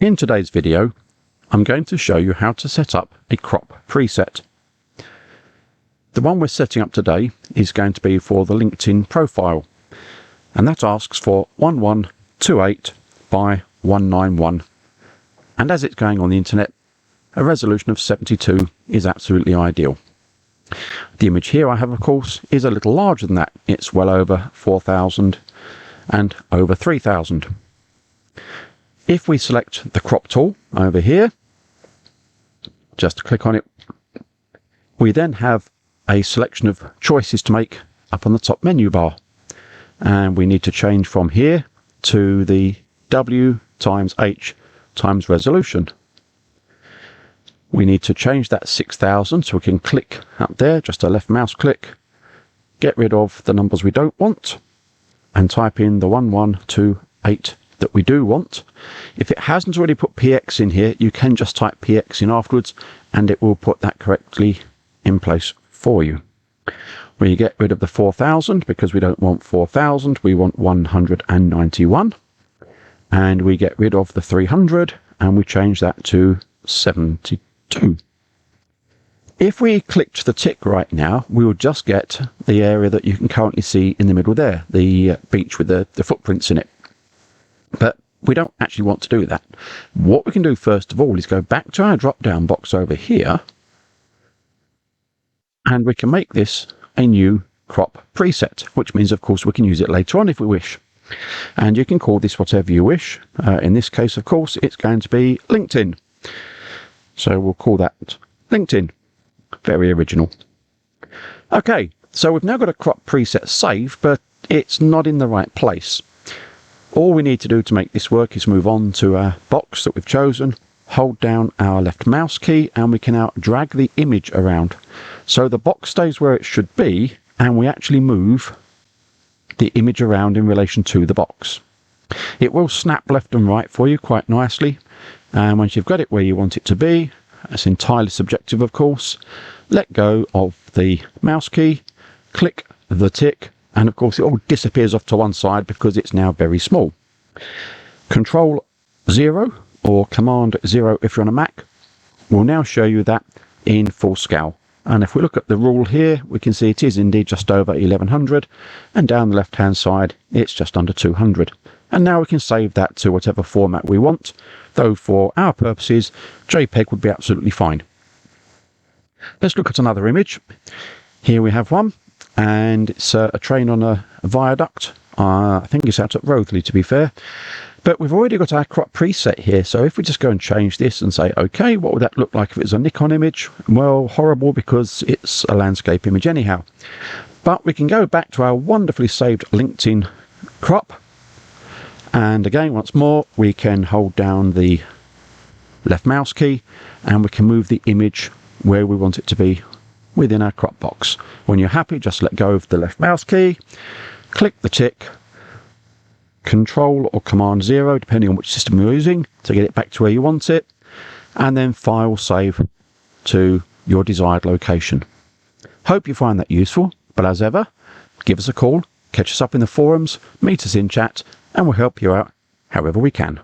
In today's video, I'm going to show you how to set up a crop preset. The one we're setting up today is going to be for the LinkedIn profile, and that asks for 1128 by 191. And as it's going on the internet, a resolution of 72 is absolutely ideal. The image here I have, of course, is a little larger than that. It's well over 4,000 and over 3,000. If we select the crop tool over here, just click on it, we then have a selection of choices to make up on the top menu bar. And we need to change from here to the W times H times resolution. We need to change that 6,000, so we can click up there, just a left mouse click, get rid of the numbers we don't want, and type in the 1128 that we do want. If it hasn't already put PX in here, you can just type PX in afterwards and it will put that correctly in place for you. We get rid of the 4,000 because we don't want 4,000, we want 191. And we get rid of the 300 and we change that to 72. If we clicked the tick right now, we will just get the area that you can currently see in the middle there, the beach with the footprints in it. But we don't actually want to do that. What we can do first of all is go back to our drop down box over here, and we can make this a new crop preset, which means of course we can use it later on if we wish. And you can call this whatever you wish. In this case, of course, it's going to be LinkedIn. So we'll call that LinkedIn. Very original. Okay, so we've now got a crop preset saved, but it's not in the right place. All we need to do to make this work is move on to our box that we've chosen, hold down our left mouse key, and we can now drag the image around. So the box stays where it should be, and we actually move the image around in relation to the box. It will snap left and right for you quite nicely, and once you've got it where you want it to be, it's entirely subjective of course, let go of the mouse key, click the tick, and of course it all disappears off to one side because it's now very small. Control 0 or Command 0 if you're on a Mac will now show you that in full scale. And if we look at the rule here, we can see it is indeed just over 1100, and down the left hand side it's just under 200. And now we can save that to whatever format we want, though for our purposes JPEG would be absolutely fine. Let's look at another image. Here we have one, and it's a train on a viaduct. I think it's out at Rothley, to be fair. But we've already got our crop preset here, so if we just go and change this and say, okay, what would that look like if it was a Nikon image? Well, horrible, because it's a landscape image anyhow. But we can go back to our wonderfully saved LinkedIn crop, and again, once more, we can hold down the left mouse key, and we can move the image where we want it to be within our crop box. When you're happy, just let go of the left mouse key, click the tick, Control or Command 0 depending on which system you're using to get it back to where you want it, and then File Save to your desired location. Hope you find that useful, but as ever, give us a call, catch us up in the forums, meet us in chat, and we'll help you out however we can.